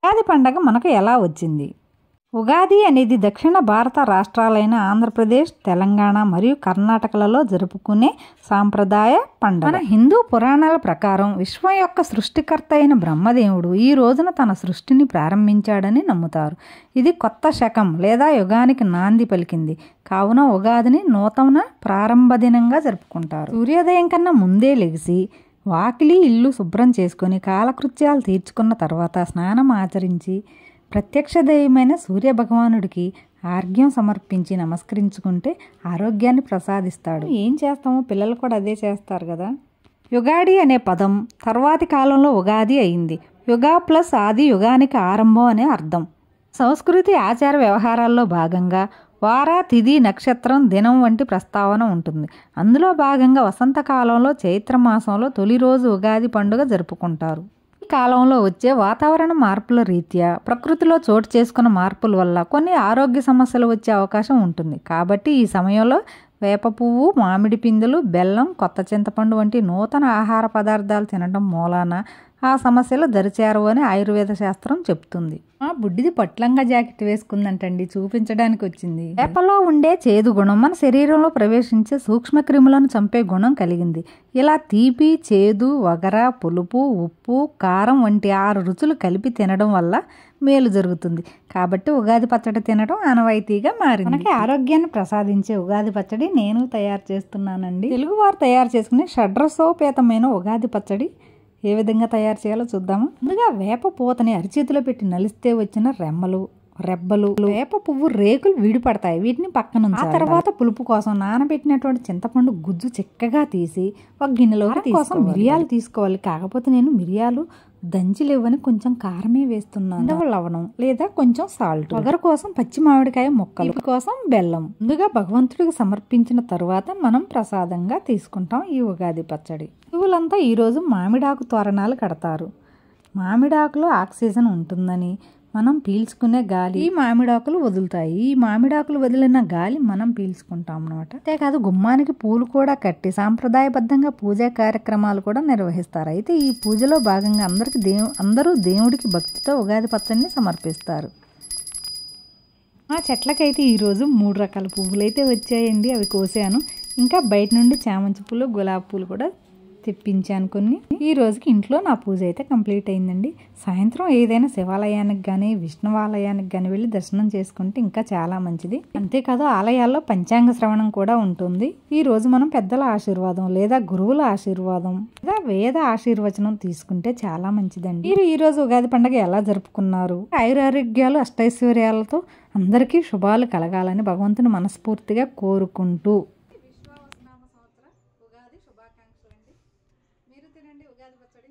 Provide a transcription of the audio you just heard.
ఉగాది పండగ మనకు ఎలా వచ్చింది? ఉగాది అనేది దక్షిణ భారత రాష్ట్రాలైన ఆంధ్రప్రదేశ్, తెలంగాణ మరియు కర్ణాటకలలో జరుపుకునే సాంప్రదాయ పండుగ. మన హిందూ పురాణాల ప్రకారం విశ్వం యొక్క సృష్టికర్త అయిన బ్రహ్మదేవుడు ఈ రోజున తన సృష్టిని ప్రారంభించాడని నమ్ముతారు. ఇది కొత్త శకం లేదా యుగానికి నాంది పలికింది. కావున ఉగాదిని నూతన ప్రారంభ దినంగా జరుపుకుంటారు. సూర్యోదయం కన్నా ముందే లెగిసి వాకిలి ఇల్లు శుభ్రం చేసుకొని కాలకృత్యాలు తీర్చుకున్న తర్వాత స్నానం ఆచరించి ప్రత్యక్ష దైవమైన సూర్య భగవానుడికి ఆర్ఘ్యం సమర్పించి నమస్కరించుకుంటే ఆరోగ్యాన్ని ప్రసాదిస్తాడు. ఏం చేస్తామో పిల్లలు కూడా అదే చేస్తారు కదా. యుగాడి అనే పదం తర్వాతి కాలంలో ఉగాది అయింది. యుగా ప్లస్ ఆది యుగానికి ఆరంభం అనే అర్థం. సంస్కృతి ఆచార వ్యవహారాల్లో భాగంగా వార, తిథి, నక్షత్రం, దినం వంటి ప్రస్తావన ఉంటుంది. అందులో భాగంగా వసంతకాలంలో చైత్రమాసంలో తొలి రోజు ఉగాది పండుగ జరుపుకుంటారు. ఈ కాలంలో వచ్చే వాతావరణ మార్పుల రీత్యా ప్రకృతిలో చోటు చేసుకున్న మార్పుల వల్ల కొన్ని ఆరోగ్య సమస్యలు వచ్చే అవకాశం ఉంటుంది. కాబట్టి ఈ సమయంలో వేప పువ్వు, మామిడి పిందెలు, బెల్లం, కొత్త చింతపండు వంటి నూతన ఆహార పదార్థాలు తినడం మూలాన ఆ సమస్యలు దరిచేరవు అని ఆయుర్వేద శాస్త్రం చెప్తుంది. ఆ బుడ్డిది పొట్లంగా జాకెట్ వేసుకుందంటండి, చూపించడానికి వచ్చింది. వేపలో ఉండే చేదు గుణం మన శరీరంలో ప్రవేశించే సూక్ష్మ క్రిములను చంపే గుణం కలిగింది. ఇలా తీపి, చేదు, వగర, పులుపు, ఉప్పు, కారం వంటి 6 రుచులు కలిపి తినడం వల్ల మేలు జరుగుతుంది. కాబట్టి ఉగాది పచ్చడి తినడం ఆనవాయితీగా మారింది. మనకి ఆరోగ్యాన్ని ప్రసాదించే ఉగాది పచ్చడి నేను తయారు చేస్తున్నానండి. తెలుగువారు తయారు చేసుకునే షడ్రసోపేతమైన ఉగాది పచ్చడి ఏ విధంగా తయారు చేయాలో చూద్దాము. ముందుగా వేప పూతని అరిచేతిలో పెట్టి నలిస్తే వచ్చిన రెబ్బలు, వేప పువ్వు రేకులు విడిపడతాయి. వీటిని పక్కన ఆ తర్వాత పులుపు కోసం నానబెట్టినటువంటి చింతపండు గుజ్జు చిక్కగా తీసి ఒక గిన్నెలో కోసం మిరియాలు తీసుకోవాలి. కాకపోతే నేను మిరియాలు దంచిలేవని కొంచెం కారమే వేస్తున్నాను. లవణం లేదా కొంచెం సాల్ట్. వగరు కోసం పచ్చి మామిడికాయ ముక్కలు కోసం బెల్లం. ముందుగా భగవంతుడికి సమర్పించిన తరువాత మనం ప్రసాదంగా తీసుకుంటాం ఈ ఉగాది పచ్చడి. హిందువులంతా ఈరోజు మామిడాకు తోరణాలు కడతారు. మామిడాకులో ఆక్సిజన్ ఉంటుందని, మనం పీల్చుకునే గాలి ఈ మామిడాకులు వదులుతాయి. ఈ మామిడాకులు వదిలిన గాలి మనం పీల్చుకుంటాం అన్నమాట. అంతేకాదు గుమ్మానికి పూలు కూడా కట్టి సాంప్రదాయబద్ధంగా పూజా కార్యక్రమాలు కూడా నిర్వహిస్తారు. అయితే ఈ పూజలో భాగంగా అందరూ దేవుడికి భక్తితో ఉగాది పచ్చడిని సమర్పిస్తారు. ఆ చెట్లకైతే ఈరోజు 3 రకాల పువ్వులు అయితే వచ్చాయండి. అవి కోసాను. ఇంకా బయట నుండి చామంతి పూలు, గులాబీ పూలు కూడా తెప్పించాను కొన్ని. ఈ రోజుకి ఇంట్లో నా పూజ అయితే కంప్లీట్ అయిందండి. సాయంత్రం ఏదైనా శివాలయానికి కానీ విష్ణువాలయానికి కానీ వెళ్ళి దర్శనం చేసుకుంటే ఇంకా చాలా మంచిది. అంతేకాదు ఆలయాల్లో పంచాంగ శ్రవణం కూడా ఉంటుంది. ఈ రోజు మనం పెద్దల ఆశీర్వాదం లేదా గురువుల ఆశీర్వాదం లేదా వేద ఆశీర్వచనం తీసుకుంటే చాలా మంచిదండి. మీరు ఈ రోజు ఉగాది పండుగ ఎలా జరుపుకున్నారు? ఆయురారోగ్యాలు అష్టైశ్వర్యాలతో అందరికీ శుభాలు కలగాలని భగవంతుని మనస్ఫూర్తిగా కోరుకుంటూ ఉగాది శుభాకాంక్షలు అండి. మీరు తినండి ఉగాది పచ్చడి.